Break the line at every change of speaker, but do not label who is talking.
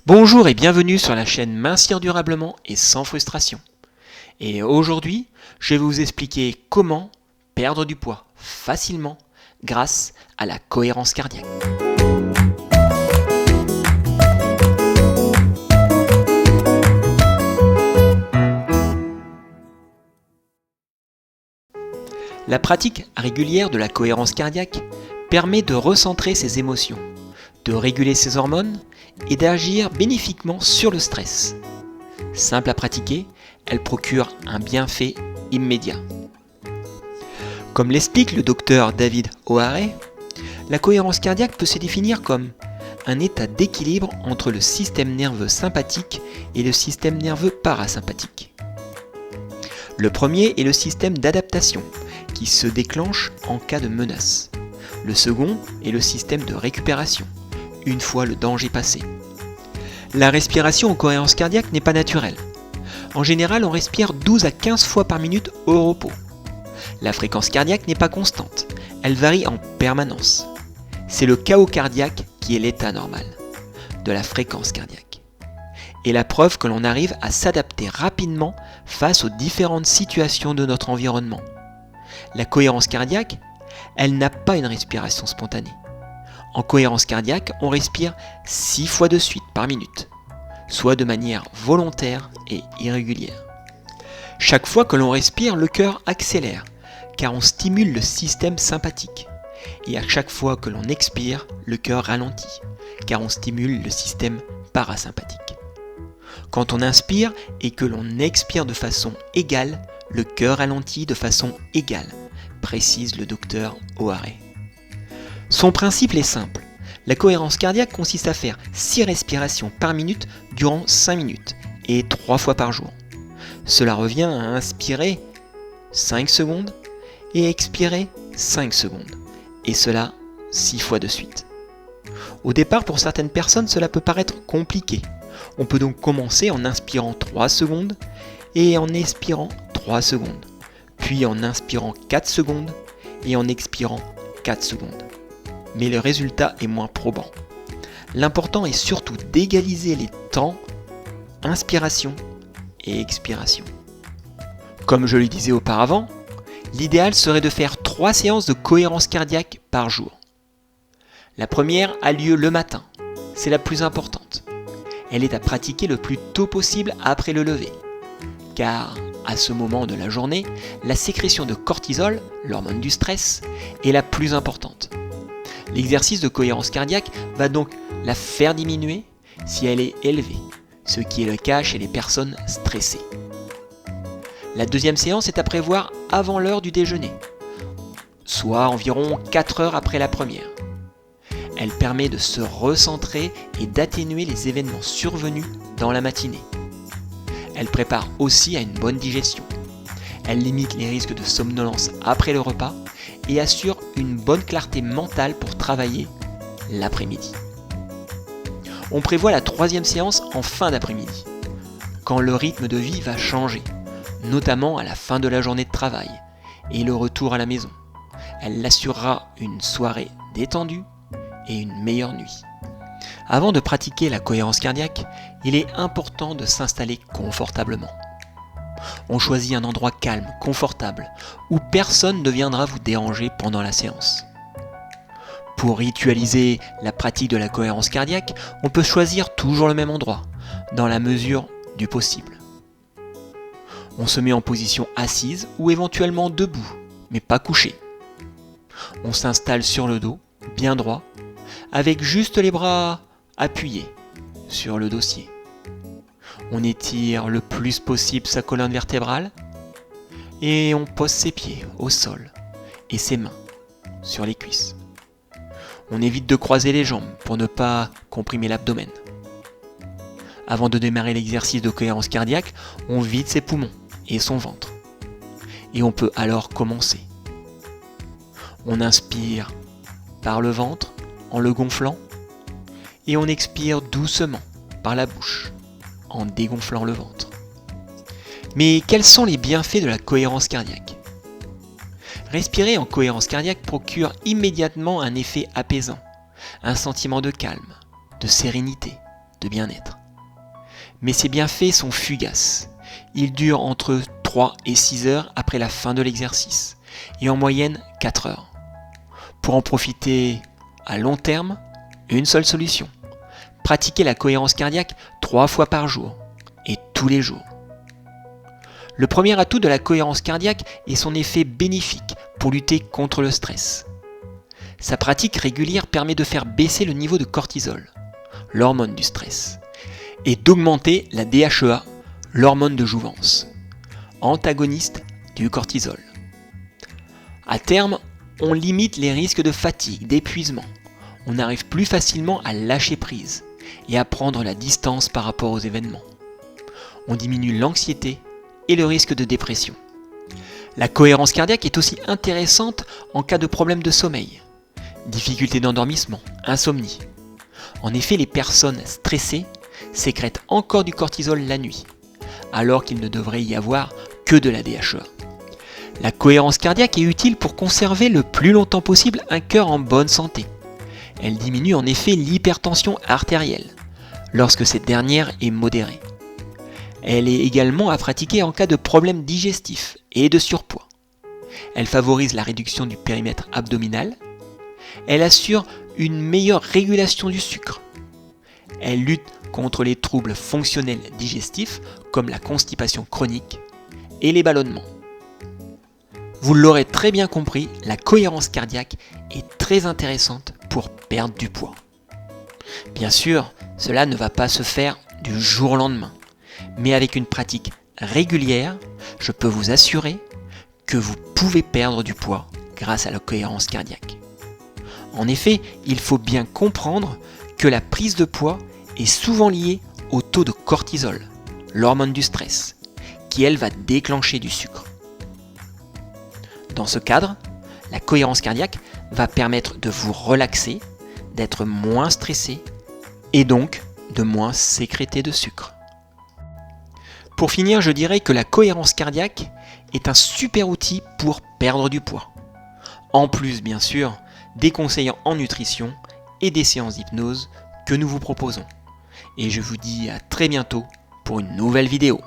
Bonjour et bienvenue sur la chaîne Mincir durablement et sans frustration. Et aujourd'hui, je vais vous expliquer comment perdre du poids facilement grâce à la cohérence cardiaque. La pratique régulière de la cohérence cardiaque permet de recentrer ses émotions, de réguler ses hormones et d'agir bénéfiquement sur le stress. Simple à pratiquer, elle procure un bienfait immédiat. Comme l'explique le docteur David O'Hare, la cohérence cardiaque peut se définir comme un état d'équilibre entre le système nerveux sympathique et le système nerveux parasympathique. Le premier est le système d'adaptation, qui se déclenche en cas de menace. Le second est le système de récupération, une fois le danger passé. La respiration en cohérence cardiaque n'est pas naturelle. En général, on respire 12 à 15 fois par minute au repos. La fréquence cardiaque n'est pas constante, elle varie en permanence. C'est le chaos cardiaque qui est l'état normal de la fréquence cardiaque. Et la preuve que l'on arrive à s'adapter rapidement face aux différentes situations de notre environnement. La cohérence cardiaque, elle n'a pas une respiration spontanée. En cohérence cardiaque, on respire 6 fois de suite par minute, soit de manière volontaire et irrégulière. Chaque fois que l'on respire, le cœur accélère, car on stimule le système sympathique. Et à chaque fois que l'on expire, le cœur ralentit, car on stimule le système parasympathique. Quand on inspire et que l'on expire de façon égale, le cœur ralentit de façon égale, précise le docteur O'Hare. Son principe est simple. La cohérence cardiaque consiste à faire 6 respirations par minute durant 5 minutes et 3 fois par jour. Cela revient à inspirer 5 secondes et expirer 5 secondes. Et cela 6 fois de suite. Au départ, pour certaines personnes, cela peut paraître compliqué. On peut donc commencer en inspirant 3 secondes et en expirant 3 secondes, puis en inspirant 4 secondes et en expirant 4 secondes. Mais le résultat est moins probant. L'important est surtout d'égaliser les temps, inspiration et expiration. Comme je le disais auparavant, l'idéal serait de faire 3 séances de cohérence cardiaque par jour. La première a lieu le matin, c'est la plus importante. Elle est à pratiquer le plus tôt possible après le lever, car à ce moment de la journée, la sécrétion de cortisol, l'hormone du stress, est la plus importante. L'exercice de cohérence cardiaque va donc la faire diminuer si elle est élevée, ce qui est le cas chez les personnes stressées. La deuxième séance est à prévoir avant l'heure du déjeuner, soit environ 4 heures après la première. Elle permet de se recentrer et d'atténuer les événements survenus dans la matinée. Elle prépare aussi à une bonne digestion. Elle limite les risques de somnolence après le repas et assure une bonne clarté mentale pour travailler l'après-midi. On prévoit la troisième séance en fin d'après-midi, quand le rythme de vie va changer, notamment à la fin de la journée de travail et le retour à la maison. Elle assurera une soirée détendue et une meilleure nuit. Avant de pratiquer la cohérence cardiaque, il est important de s'installer confortablement. On choisit un endroit calme, confortable, où personne ne viendra vous déranger pendant la séance. Pour ritualiser la pratique de la cohérence cardiaque, on peut choisir toujours le même endroit, dans la mesure du possible. On se met en position assise ou éventuellement debout, mais pas couché. On s'installe sur le dos, bien droit, avec juste les bras appuyés sur le dossier. On étire le plus possible sa colonne vertébrale et on pose ses pieds au sol et ses mains sur les cuisses. On évite de croiser les jambes pour ne pas comprimer l'abdomen. Avant de démarrer l'exercice de cohérence cardiaque, on vide ses poumons et son ventre. Et on peut alors commencer. On inspire par le ventre en le gonflant et on expire doucement par la bouche en dégonflant le ventre. Mais quels sont les bienfaits de la cohérence cardiaque ? Respirer en cohérence cardiaque procure immédiatement un effet apaisant, un sentiment de calme, de sérénité, de bien-être. Mais ces bienfaits sont fugaces. Ils durent entre 3 et 6 heures après la fin de l'exercice, et en moyenne 4 heures. Pour en profiter à long terme, une seule solution. Pratiquer la cohérence cardiaque 3 fois par jour, et tous les jours. Le premier atout de la cohérence cardiaque est son effet bénéfique pour lutter contre le stress. Sa pratique régulière permet de faire baisser le niveau de cortisol, l'hormone du stress, et d'augmenter la DHEA, l'hormone de jouvence, antagoniste du cortisol. À terme, on limite les risques de fatigue, d'épuisement. On arrive plus facilement à lâcher prise et à prendre la distance par rapport aux événements. On diminue l'anxiété et le risque de dépression. La cohérence cardiaque est aussi intéressante en cas de problème de sommeil, difficulté d'endormissement, insomnie. En effet, les personnes stressées sécrètent encore du cortisol la nuit, alors qu'il ne devrait y avoir que de la DHEA. La cohérence cardiaque est utile pour conserver le plus longtemps possible un cœur en bonne santé. Elle diminue en effet l'hypertension artérielle, lorsque cette dernière est modérée. Elle est également à pratiquer en cas de problèmes digestifs et de surpoids. Elle favorise la réduction du périmètre abdominal. Elle assure une meilleure régulation du sucre. Elle lutte contre les troubles fonctionnels digestifs comme la constipation chronique et les ballonnements. Vous l'aurez très bien compris, la cohérence cardiaque est très intéressante pour perdre du poids. Bien sûr, cela ne va pas se faire du jour au lendemain, mais avec une pratique régulière, je peux vous assurer que vous pouvez perdre du poids grâce à la cohérence cardiaque. En effet, il faut bien comprendre que la prise de poids est souvent liée au taux de cortisol, l'hormone du stress, qui elle va déclencher du sucre. Dans ce cadre, la cohérence cardiaque va permettre de vous relaxer, d'être moins stressé et donc de moins sécréter de sucre. Pour finir, je dirais que la cohérence cardiaque est un super outil pour perdre du poids. En plus, bien sûr, des conseils en nutrition et des séances d'hypnose que nous vous proposons. Et je vous dis à très bientôt pour une nouvelle vidéo.